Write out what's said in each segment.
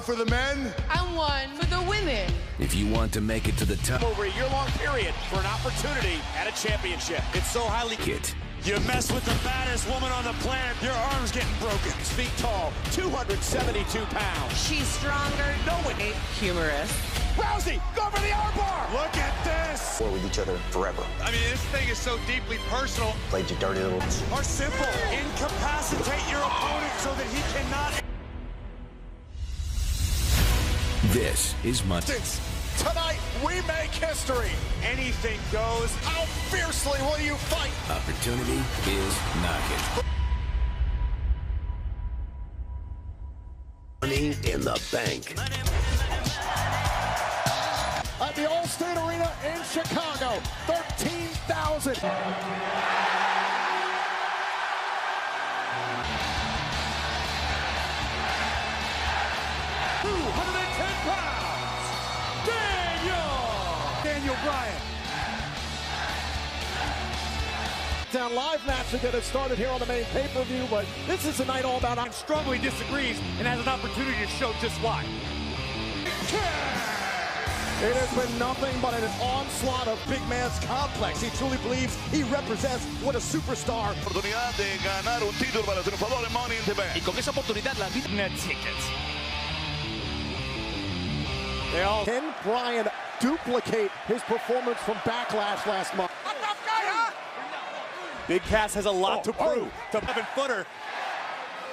for the men. And one for the women. If you want to make it to the top over a year-long period for an opportunity at a championship. It's so highly hit. You mess with the baddest woman on the planet, your arm's getting broken. 6 feet tall, 272 pounds. She's stronger. No one. Humorous. Rousey, go for the armbar. Look at this. We're with each other forever. I mean, this thing is so deeply personal. Played you dirty little. Or simple. Incapacitate your opponent so that he cannot. This is Monday. Tonight, we make history. Anything goes. How fiercely will you fight? Opportunity is knocking. Money in the bank. At the Allstate Arena in Chicago, 13,000. Daniel Bryan. Down live match to get it started here on the main pay-per-view, but this is a night all about. Strongly disagrees and has an opportunity to show just why. It has been nothing but an onslaught of Big man's complex. He truly believes he represents what a superstar. Oportunidad de ganar un título para triunfador en Money in the Bank. Y con esa oportunidad la vida tickets. They all. Can Bryan duplicate his performance from Backlash last month? Big Cass has a lot to prove. To 7-footer.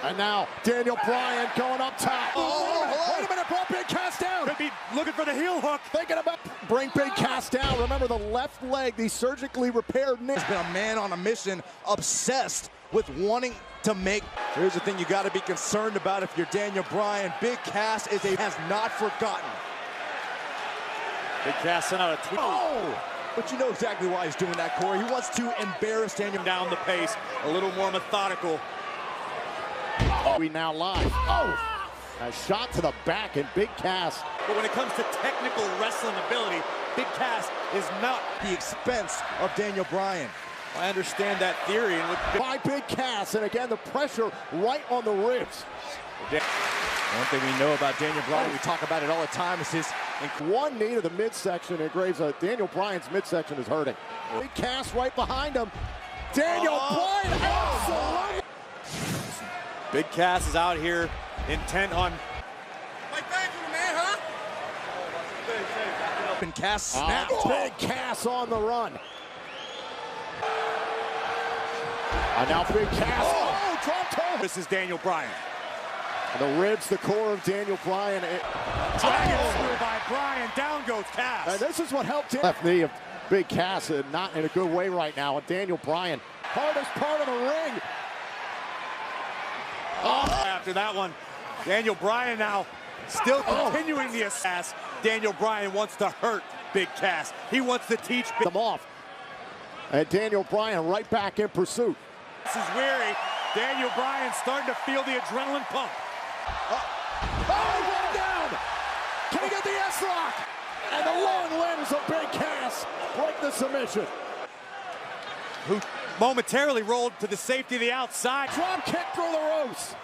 And now Daniel Bryan going up top. Wait a minute, brought Big Cass down. Could be looking for the heel hook. Thinking about bring Big Cass down. Remember the left leg, the surgically repaired knee. He's been a man on a mission, obsessed with wanting to make. Here's the thing you got to be concerned about if you're Daniel Bryan. Big Cass has not forgotten. Big Cass sent out a tweet. Oh! But you know exactly why he's doing that, Corey. He wants to embarrass Daniel. Down the pace, a little more methodical. We now live. Oh! A shot to the back, and Big Cass. But when it comes to technical wrestling ability, Big Cass is not the expense of Daniel Bryan. I understand that theory. And by Big Cass, and again, the pressure right on the ribs. One thing we know about Daniel Bryan, we talk about it all the time, is his one knee to the midsection. And Graves, Daniel Bryan's midsection is hurting. Big Cass right behind him. Daniel Bryan, absolutely. Big Cass is out here intent on. And Cass snapped. Big Cass on the run. And now Big Cass. Oh, drop toe. This is Daniel Bryan. And the ribs, the core of Daniel Bryan. Dragon screw by Bryan. Down goes Cass. And this is what helped him. Left knee of Big Cass, not in a good way right now. And Daniel Bryan, hardest part of the ring. After that one, Daniel Bryan now still continuing the assassin. Daniel Bryan wants to hurt Big Cass. He wants to teach them off. And Daniel Bryan right back in pursuit. This is weary. Daniel Bryan starting to feel the adrenaline pump. One down. Can he get the S-lock? And the long limbs of Big Cass break the submission. Who momentarily rolled to the safety of the outside. Drop kick through the ropes.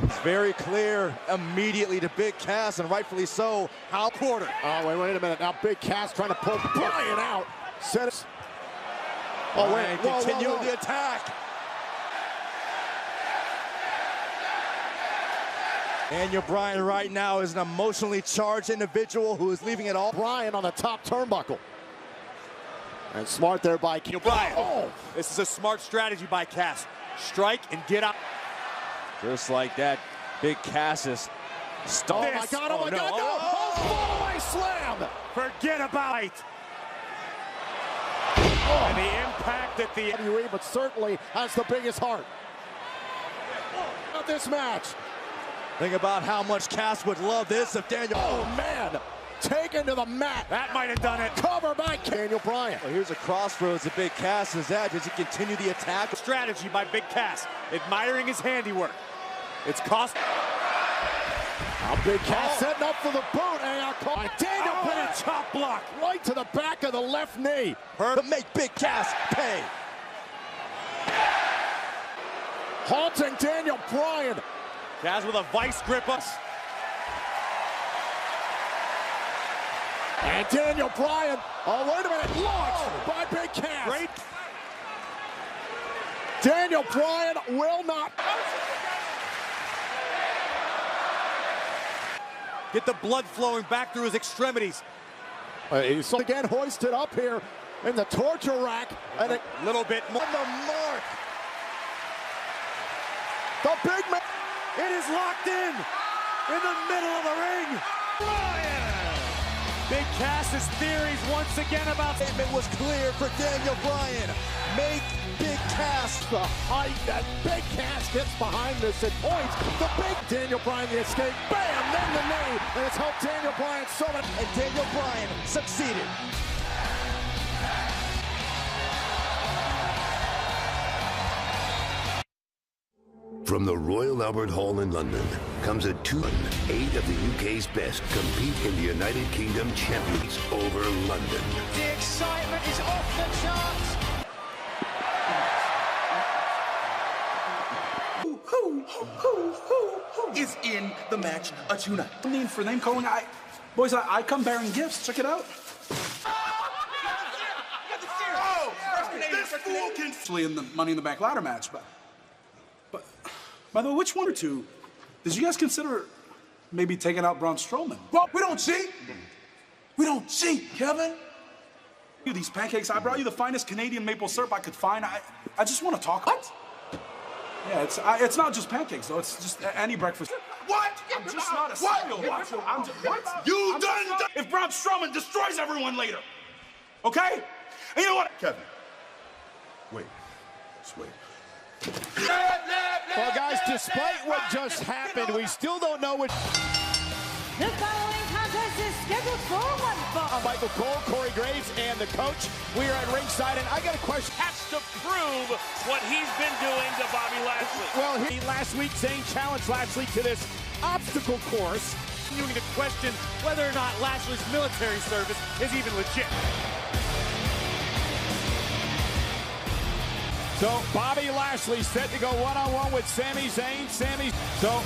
It's very clear immediately to Big Cass, and rightfully so, how quarter. Oh, wait a minute. Now Big Cass trying to pull Bryan out. Set it. Oh, wait. Continue the attack. Daniel Bryan right now is an emotionally charged individual who is leaving it all. Bryan on the top turnbuckle. And smart there by Daniel Bryan. This is a smart strategy by Cass. Strike and get out. Just like that, Big Cass is Oh my God, oh my God, no! Fallaway slam! Forget about it. And the impact that the WWE, but certainly has the biggest heart. Not this match. Think about how much Cass would love this if Daniel. Oh man, taken to the mat. That might have done it. Cover by Daniel Bryan. Well, here's a crossroads that Big Cass is at. Does he continue the attack? Strategy by Big Cass, admiring his handiwork. It's cost. Now Big Cass setting up for the boot. And Daniel Bryan chop block right to the back of the left knee. To make Big Cass pay. Haunting Daniel Bryan. Cass with a vice grip. And Daniel Bryan. Oh, wait a minute. Launched by Big Cass. Great. Daniel Bryan will not. Get the blood flowing back through his extremities. He's again hoisted up here in the torture rack. And a little bit more. On the mark. The big man. It is locked in the middle of the ring. Bryan! Big Cass's theories once again about Statement was clear for Daniel Bryan. Make Big Cass the height that Big Cass gets behind this at points. The big Daniel Bryan, the escape. Bam! Then the knee. And it's helped Daniel Bryan so much. And Daniel Bryan succeeded. From the Royal Albert Hall in London comes a 8 of the UK's best compete in the United Kingdom Champions over London. The excitement is off the charts. Who is in the match tonight? I mean, for name calling, boys, I come bearing gifts. Check it out. This fool can actually in the Money in the Bank ladder match, but by the way, which one or two did you guys consider maybe taking out Braun Strowman? Well, we don't cheat. We don't cheat, Kevin. These pancakes, I brought you the finest Canadian maple syrup I could find. I just want to talk. What? Yeah, it's not just pancakes, though. It's just any breakfast. What? I'm just not a cereal watcher. What? You done? If Braun Strowman destroys everyone later, okay? And you know what? Kevin, wait. Just wait. Well, guys, despite what just happened, we still don't know what. The following contest is scheduled for one fall. Michael Cole, Corey Graves, and the coach. We are at ringside, and I got a question. Has to prove what he's been doing to Bobby Lashley. Well, last week, Zayn challenged Lashley to this obstacle course. Continuing to question whether or not Lashley's military service is even legit. So Bobby Lashley set to go one-on-one with Sami Zayn.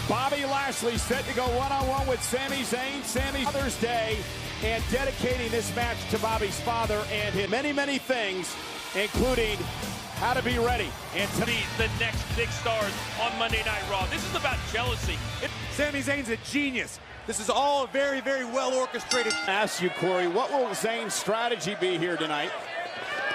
Bobby Lashley set to go one-on-one with Sami Zayn. Father's Day, and dedicating this match to Bobby's father and his many things, including how to be ready and to be the next big stars on Monday Night Raw. This is about jealousy. Sami Zayn's a genius. This is all very well orchestrated. I ask you, Corey, what will Zayn's strategy be here tonight?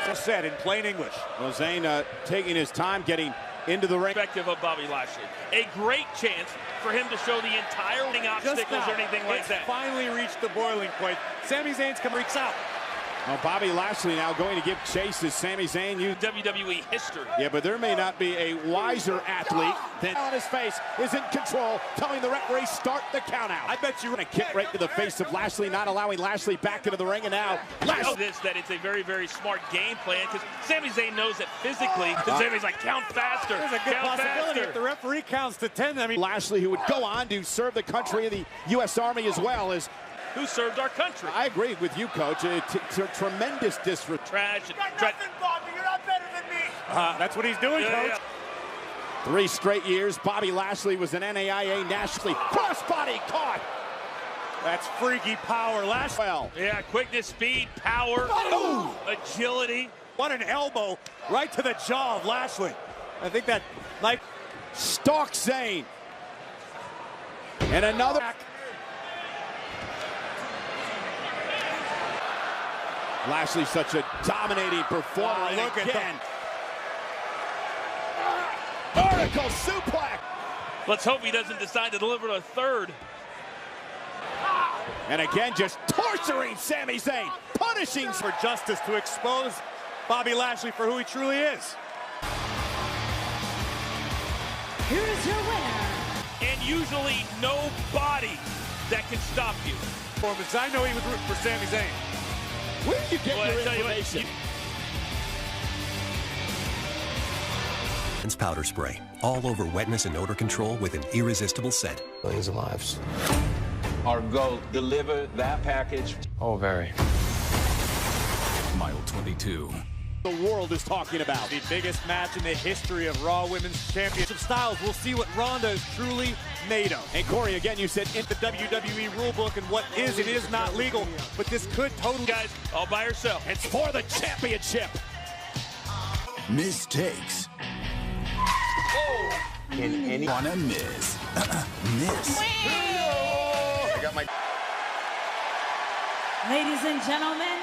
Just said in plain English. Well, Zayn taking his time getting into the ring. Perspective of BobbyLashley. A great chance for him to show the entire ring obstacles or anything like that. Finally reached the boiling point. Sami Zayn's reeks out. Well, Bobby Lashley now going to give chase as Sami Zayn used WWE history. Yeah, but there may not be a wiser athlete than on his face is in control, telling the referee start the count out. I bet you a kick right to the face of Lashley, not allowing Lashley back into the ring, and now Lashley. That it's a very smart game plan, because Sami Zayn knows that physically, Sami's like, count faster. There's a good possibility faster. if the referee counts to 10. I mean, Lashley, who would go on to serve the country in the U.S. Army as well as. Who served our country. I agree with you, Coach. Tremendous disrespect. Trash. Nothing, Bobby. You're not better than me. That's what he's doing, Coach. 3 straight years, Bobby Lashley was an NAIA nationally. Crossbody caught. That's freaky power. Lashley. Well. Yeah, quickness, speed, power, agility. What an elbow right to the jaw of Lashley. I think that, like, stalks Zayn. And another. Lashley, such a dominating performer. Look again. Vertical suplex. Let's hope he doesn't decide to deliver a third. And again, just torturing Sami Zayn, punishing for justice to expose Bobby Lashley for who he truly is. Here is your winner. And usually nobody that can stop you. I know he was rooting for Sami Zayn. Where do you get your information? Powder spray, all over wetness and odor control with an irresistible scent. Millions of lives. Our goal, deliver that package. Oh, very. Mile 22. the world is talking about. The biggest match in the history of Raw Women's Championship styles. We'll see what Ronda is truly made of. And Corey, again, you said in the WWE rulebook and what is and is not legal, but this could totally... Guys, all by herself. It's for the championship. Mistakes. In any Wanna miss. Miss. I got my... Ladies and gentlemen,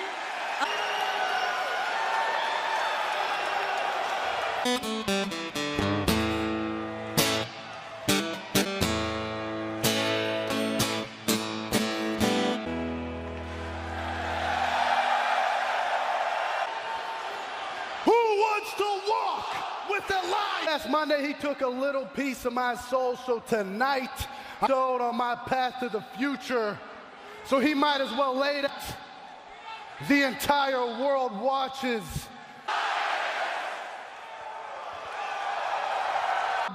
who wants to walk with the lion? Last Monday, he took a little piece of my soul, so tonight, I showed on my path to the future. So he might as well lay it. The entire world watches.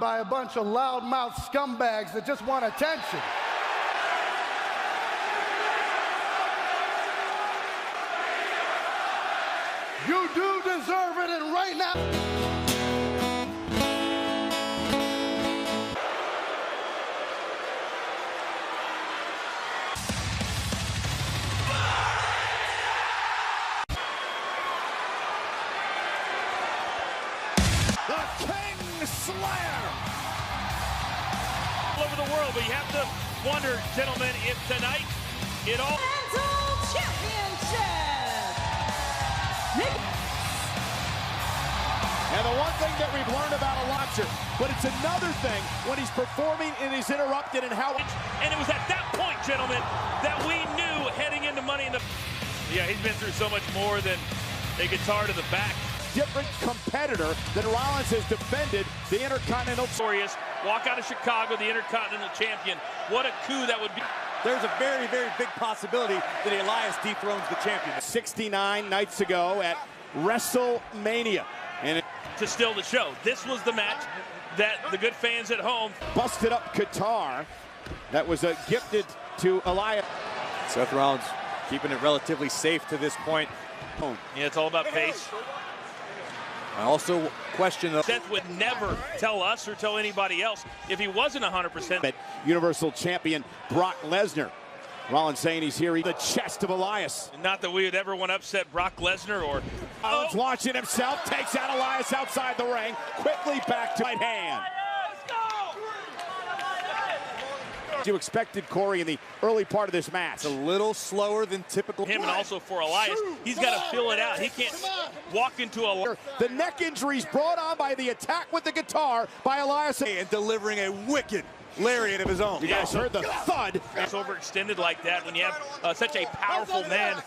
By a bunch of loudmouth scumbags that just want attention. You do deserve it, and right now... Slayer all over the world, but you have to wonder, gentlemen, if tonight it all... Mental Championship! And the one thing that we've learned about Elias, but it's another thing when he's performing and he's interrupted and how... And it was at that point, gentlemen, that we knew heading into Money in the... Yeah, he's been through so much more than a guitar to the back. Different competitor than Rollins has defended the Intercontinental. Glorious. Walk out of Chicago, the Intercontinental Champion. What a coup that would be. There's a very, very big possibility that Elias dethrones the champion. 69 nights ago at WrestleMania. And to still the show. This was the match that the good fans at home busted up guitar that was gifted to Elias. Seth Rollins keeping it relatively safe to this point. Yeah, it's all about pace. I also question... Seth would never tell us or tell anybody else if he wasn't 100%. But Universal Champion Brock Lesnar. Rollins saying he's here, the chest of Elias. Not that we would ever want to upset Brock Lesnar or... Rollins launching himself, takes out Elias outside the ring, quickly back to right hand. You expected, Corey, in the early part of this match. It's a little slower than typical. Him and also for Elias, he's got to fill it out. He can't walk into a... The neck injuries brought on by the attack with the guitar by Elias. And delivering a wicked lariat of his own. You guys heard the thud. It's overextended like that when you have such a powerful man.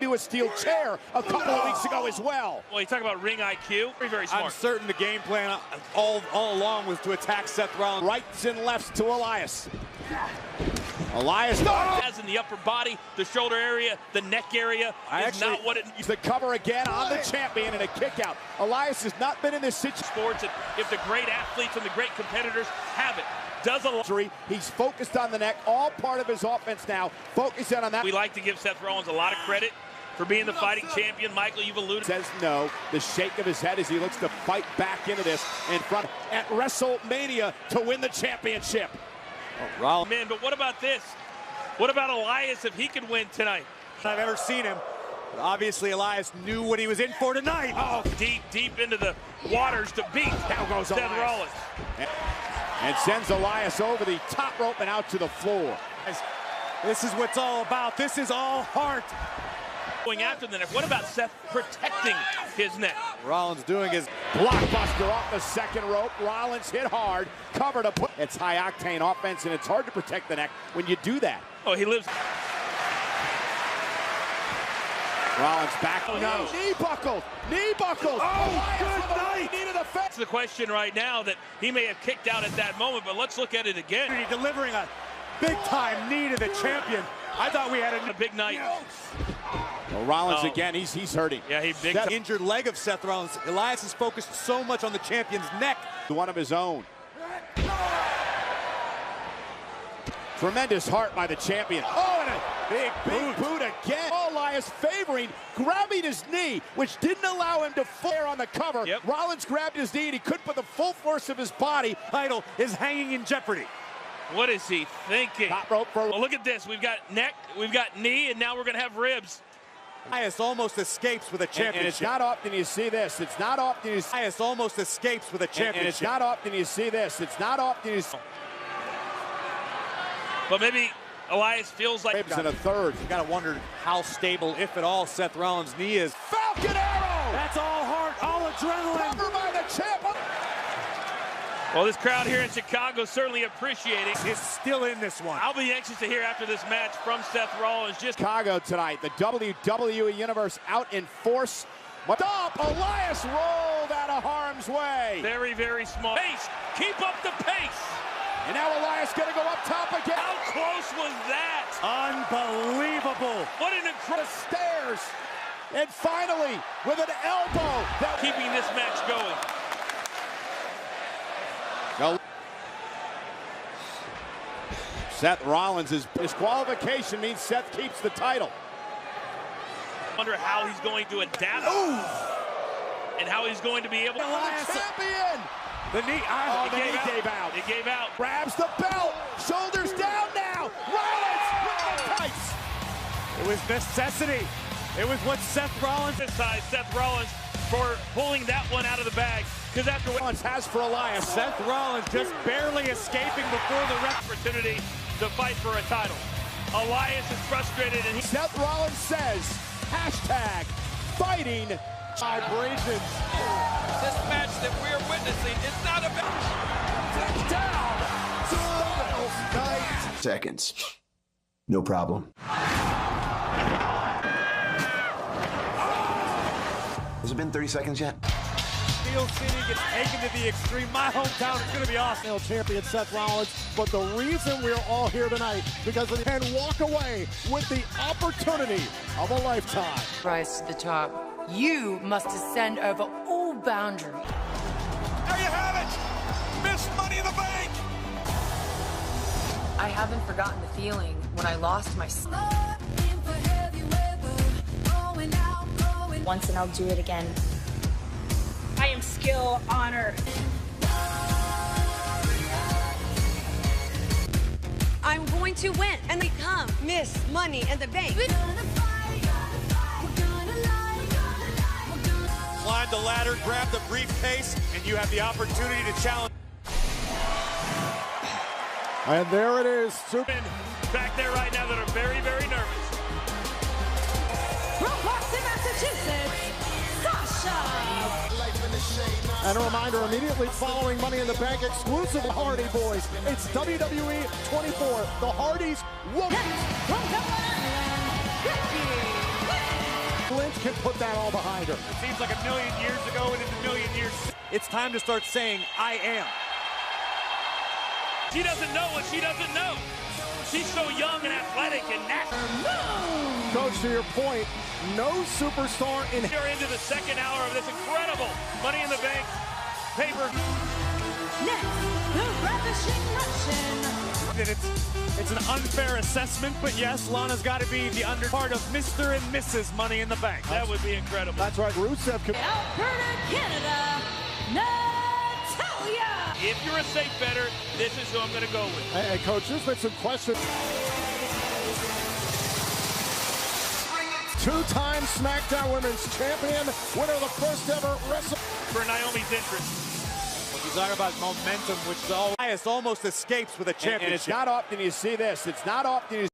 Do a steel chair a couple of weeks ago as well. Well, you talk about ring IQ. Very, very smart. I'm certain the game plan all along was to attack Seth Rollins. Rights and lefts to Elias. Elias has in the upper body, the shoulder area, the neck area is not what it needs. The cover again on the champion and a kick out. Elias has not been in this situation. Sports, and if the great athletes and the great competitors have it, does a lot. He's focused on the neck, all part of his offense now. Focusing on that. We like to give Seth Rollins a lot of credit for being the fighting champion. Michael, you've alluded. Says no. The shake of his head as he looks to fight back into this in front at WrestleMania to win the championship. Oh, Rollins. Man, but what about this? What about Elias if he could win tonight? I've ever seen him. But obviously, Elias knew what he was in for tonight. Oh, deep into the waters to beat. Now goes Seth Rollins. And sends Elias over the top rope and out to the floor. This is what's all about. This is all heart. Going after the neck. What about Seth protecting his neck? Rollins doing his blockbuster off the second rope. Rollins hit hard, cover to put. It's high octane offense, and it's hard to protect the neck when you do that. Oh, he lives. Rollins back. Oh, no. Knee buckled. Knee buckled. Oh, good night. Knee to the face. That's the question right now that he may have kicked out at that moment, but let's look at it again. Delivering a big-time knee to the champion. I thought we had a big night. Well, Rollins again, he's hurting. Yeah, he big. That injured leg of Seth Rollins. Elias is focused so much on the champion's neck. One of his own. Tremendous heart by the champion. Oh, and Big boot again. Elias favoring, grabbing his knee, which didn't allow him to flare on the cover. Yep. Rollins grabbed his knee and he couldn't put the full force of his body. Title is hanging in jeopardy. What is he thinking? Top rope for... Well, look at this. We've got neck, we've got knee, and now we're going to have ribs. Elias almost escapes with a championship. And it's not often you see this. It's not often you see... Elias almost escapes with a championship. And it's not often you see this. It's not often you see... But maybe Elias feels like... Ribs in a third. You got to wonder how stable, if at all, Seth Rollins' knee is. Falcon Arrow! That's all heart, all adrenaline. Cover by the champ. Well, this crowd here in Chicago certainly appreciating. Is still in this one. I'll be anxious to hear after this match from Seth Rollins. Just Chicago tonight. The WWE Universe out in force. Stop! Elias rolled out of harm's way. very, very small. Pace. Keep up the pace. And now Elias going to go up top again. How close was that? Unbelievable. What an incredible stairs. And finally, with an elbow. Keeping this match going. No. Seth Rollins' disqualification means Seth keeps the title. Wonder how he's going to adapt. And how he's going to be able to... Elias champion! The knee, the knee gave out. It gave out. Grabs the belt. Shoulders down now. Rollins with the tights. It was necessity. It was what Seth Rollins... Criticize Seth Rollins for pulling that one out of the bag. Because after what Rollins has for Elias. Seth Rollins just barely escaping before the opportunity to fight for a title. Elias is frustrated and Seth Rollins says, hashtag fighting vibrations. This match that we're witnessing is not about... Down! Seconds. No problem. Has it been 30 seconds yet? Steel City gets taken to the extreme. My hometown is going to be awesome. Champion Seth Rollins, but the reason we're all here tonight because they can walk away with the opportunity of a lifetime. Rise to the top. You must ascend over all boundaries. There you have it! Missed Money in the Bank! I haven't forgotten the feeling when I lost my son. Once and I'll do it again. I am skill, honor. I'm going to win and become Miss Money in the Bank. Climb the ladder, grab the briefcase, and you have the opportunity to challenge. And there it is. Back there right now that are very, very nervous. From Boston, Massachusetts, Sasha. And a reminder, immediately following Money in the Bank exclusive Hardy Boys. It's WWE 24, the Hardys. From Lynch can put that all behind her. It seems like a million years ago, and in a million years, it's time to start saying, I am. She doesn't know what she doesn't know. She's so young and athletic and natural. Coach, to your point, no superstar in... You're into the second hour of this incredible Money in the Bank paper. Next, the Ravishing Russian. It's an unfair assessment, but yes, Lana's got to be the under part of Mr. and Mrs. Money in the Bank. That would be incredible. That's right, Rusev can... Alberta, Canada, Natalya. If you're a safe better, this is who I'm going to go with. Hey, Coach, there's been some questions. Two-time SmackDown Women's Champion, winner of the first ever Wrestle... For Naomi's interest. Well, you talk about momentum, which is almost escapes with a championship. And it's not often you see this. It's not often you